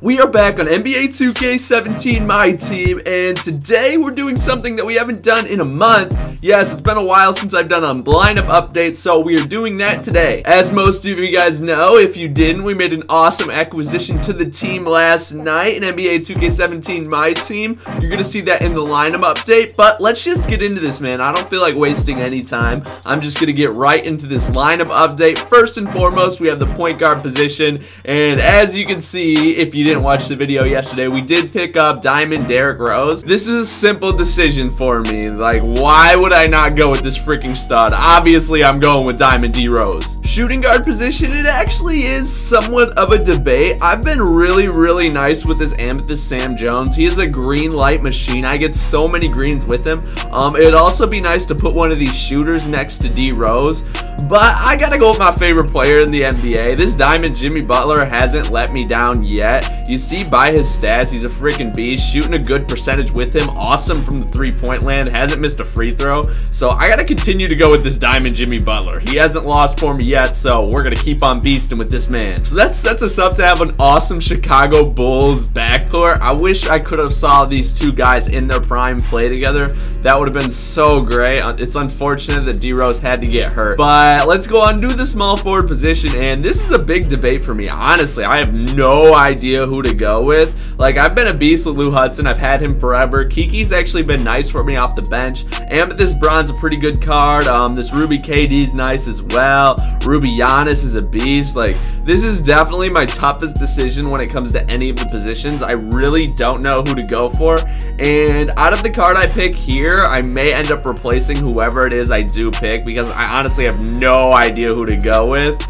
We are back on NBA 2K17 MyTEAM, and today we're doing something that we haven't done in a month. Yes, it's been a while since I've done a lineup update, so we are doing that today. As most of you guys know, if you didn't, we made an awesome acquisition to the team last night in NBA 2K17 MyTEAM. You're going to see that in the lineup update, but let's just get into this, man. I don't feel like wasting any time. I'm just going to get right into this lineup update. First and foremost, we have the point guard position, and as you can see, if you didn't watch the video yesterday, we did pick up Diamond Derrick Rose. This is a simple decision for me. Like, why would I not go with this freaking stud? Obviously, I'm going with Diamond D Rose. Shooting guard position, it actually is somewhat of a debate. I've been really nice with this Amethyst Sam Jones. He is a green light machine. I get so many greens with him. It'd also be nice to put one of these shooters next to D Rose, but I gotta go with my favorite player in the NBA. This Diamond Jimmy Butler hasn't let me down yet. You see by his stats, he's a freaking beast, shooting a good percentage with him, awesome from the three-point land, hasn't missed a free throw. So I gotta continue to go with this Diamond Jimmy Butler. He hasn't lost for me yet, so we're gonna keep on beasting with this man. So that sets us up to have an awesome Chicago Bulls backcourt. I wish I could have saw these two guys in their prime play together. That would have been so great. It's unfortunate that D Rose had to get hurt, but let's go on to the small forward position, and this is a big debate for me. Honestly, I have no idea who to go with. Like, I've been a beast with Lou Hudson. I've had him forever. Kiki's actually been nice for me off the bench. Amethyst Bron's a pretty good card. This Ruby KD's nice as well. Ruby Giannis is a beast. Like, this is definitely my toughest decision when it comes to any of the positions. I really don't know who to go for, and out of the card I pick here, I may end up replacing whoever it is I do pick, because I honestly have no idea who to go with.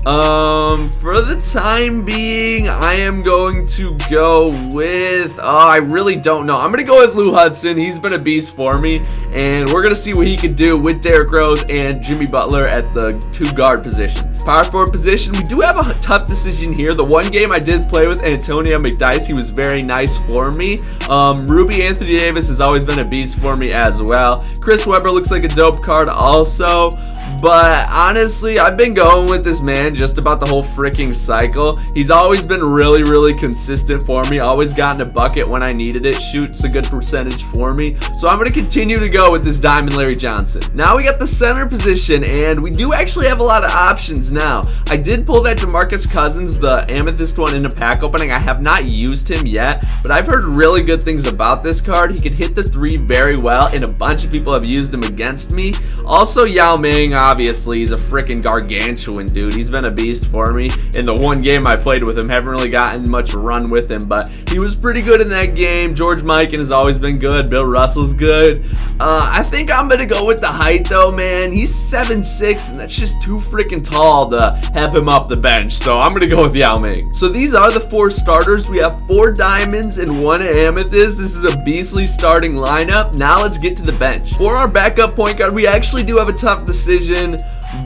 For the time being, I am going to go with, I really don't know. I'm going to go with Lou Hudson. He's been a beast for me, and we're going to see what he can do with Derrick Rose and Jimmy Butler at the two guard positions. Power forward position, we do have a tough decision here. The one game I did play with Antonio McDyess, he was very nice for me. Ruby Anthony Davis has always been a beast for me as well. Chris Webber looks like a dope card also. But honestly, I've been going with this man just about the whole freaking cycle. He's always been really consistent for me. Always gotten a bucket when I needed it. Shoots a good percentage for me. So I'm going to continue to go with this Diamond Larry Johnson. Now we got the center position, and we do actually have a lot of options now. I did pull that DeMarcus Cousins, the Amethyst one, in a pack opening. I have not used him yet, but I've heard really good things about this card. He could hit the three very well, and a bunch of people have used him against me. Also, Yao Ming, obviously, he's a freaking gargantuan dude. He's been a beast for me. In the one game I played with him, haven't really gotten much run with him, but he was pretty good in that game. George Mikan has always been good. Bill Russell's good. I think I'm gonna go with the height though, man. He's 7'6", and that's just too freaking tall to have him off the bench, so I'm gonna go with Yao Ming. So these are the four starters. We have 4 diamonds and 1 amethyst. This is a beastly starting lineup. Now let's get to the bench. For our backup point guard, we actually do have a tough decision,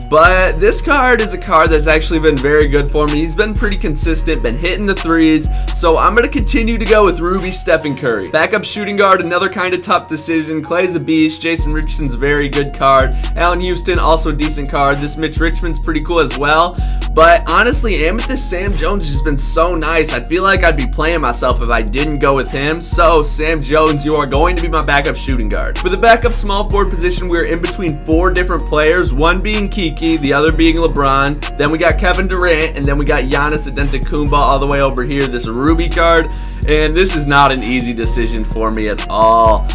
but this card is a card that's actually been very good for me. He's been pretty consistent, been hitting the threes, so I'm going to continue to go with Ruby Stephen Curry. Backup shooting guard, another kind of tough decision. Clay's a beast. Jason Richardson's a very good card. Allen Houston, also a decent card. This Mitch Richmond's pretty cool as well. But honestly, Amethyst Sam Jones has been so nice. I feel like I'd be playing myself if I didn't go with him. So, Sam Jones, you are going to be my backup shooting guard. For the backup small forward position, we're in between 4 different players, one being Kiki, the other being LeBron. Then we got Kevin Durant, and then we got Giannis Antetokounmpo all the way over here, this Ruby card. And this is not an easy decision for me at all.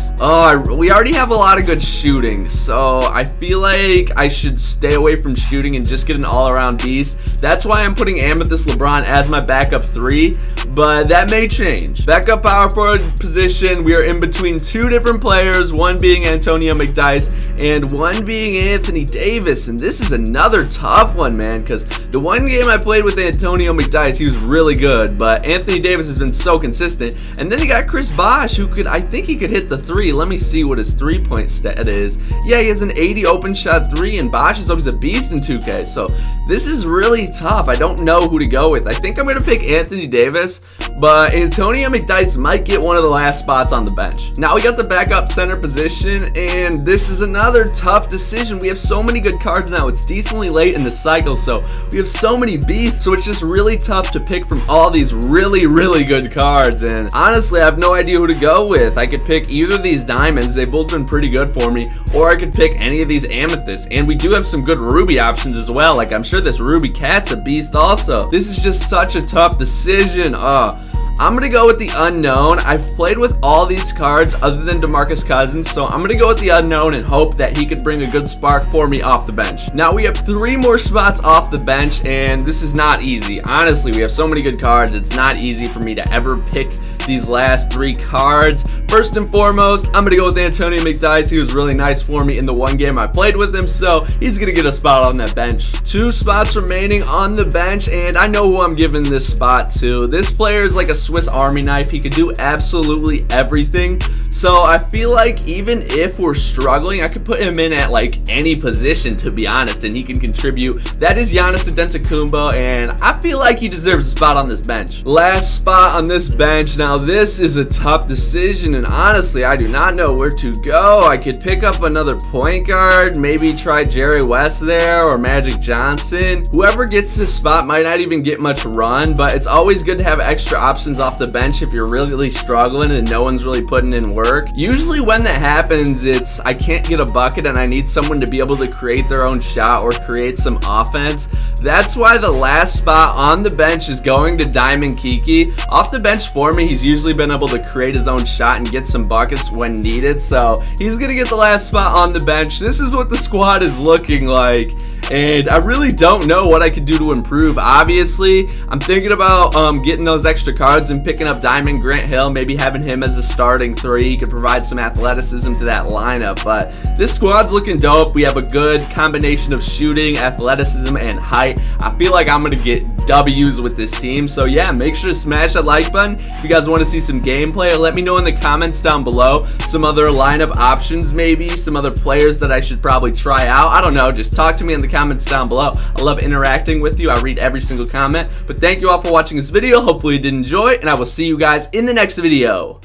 We already have a lot of good shooting, so I feel like I should stay away from shooting and just get an all-around beast. That's why I'm putting Amethyst LeBron as my backup 3, but that may change. Backup power forward position, we are in between 2 different players, one being Antonio McDyess and one being Anthony Davis. And this is another tough one, man, because the one game I played with Antonio McDyess, he was really good, but Anthony Davis has been so consistent. And then you got Chris Bosh, who could, I think he could hit the 3. 3. Let me see what his 3-point stat is. Yeah, he has an 80 open shot 3, and Bosch is always a beast in 2K. So this is really tough. I don't know who to go with. I think I'm going to pick Anthony Davis, but Antonio McDyess might get one of the last spots on the bench. Now we got the backup center position, and this is another tough decision. We have so many good cards now. It's decently late in the cycle, so we have so many beasts, so it's just really tough to pick from all these really good cards. And honestly, I have no idea who to go with. I could pick either of these diamonds. They've both been pretty good for me, or I could pick any of these amethysts. And we do have some good ruby options as well. Like, I'm sure this ruby cat's a beast also. This is just such a tough decision. I'm going to go with the unknown. I've played with all these cards other than DeMarcus Cousins, so I'm going to go with the unknown and hope that he could bring a good spark for me off the bench. Now we have 3 more spots off the bench, and this is not easy. Honestly, we have so many good cards. It's not easy for me to ever pick these last 3 cards. First and foremost, I'm going to go with Antonio McDyess. He was really nice for me in the 1 game I played with him, so he's going to get a spot on that bench. 2 spots remaining on the bench, and I know who I'm giving this spot to. This player is like a Swiss Army knife. He could do absolutely everything. So I feel like even if we're struggling, I could put him in at like any position, to be honest, and he can contribute. That is Giannis Antetokounmpo, and I feel like he deserves a spot on this bench. Last spot on this bench. Now this is a tough decision, and honestly, I do not know where to go. I could pick up another point guard, maybe try Jerry West there, or Magic Johnson. Whoever gets this spot might not even get much run, but it's always good to have extra options off the bench if you're really struggling and no one's really putting in work. Usually when that happens, it's I can't get a bucket and I need someone to be able to create their own shot or create some offense. That's why the last spot on the bench is going to Diamond Kiki. Off the bench for me, he's usually been able to create his own shot and get some buckets when needed, so he's gonna get the last spot on the bench. This is what the squad is looking like, and I really don't know what I could do to improve. Obviously, I'm thinking about getting those extra cards and picking up Diamond Grant Hill, maybe having him as a starting 3. He could provide some athleticism to that lineup, but this squad's looking dope. We have a good combination of shooting, athleticism, and height. I feel like I'm gonna get W's with this team, so yeah, make sure to smash that like button if you guys want to see some gameplay, or let me know in the comments down below some other lineup options, maybe some other players that I should probably try out. I don't know, just talk to me in the comments down below. I love interacting with you. I read every single comment. But thank you all for watching this video. Hopefully you did enjoy, and I will see you guys in the next video.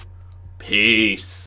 Peace.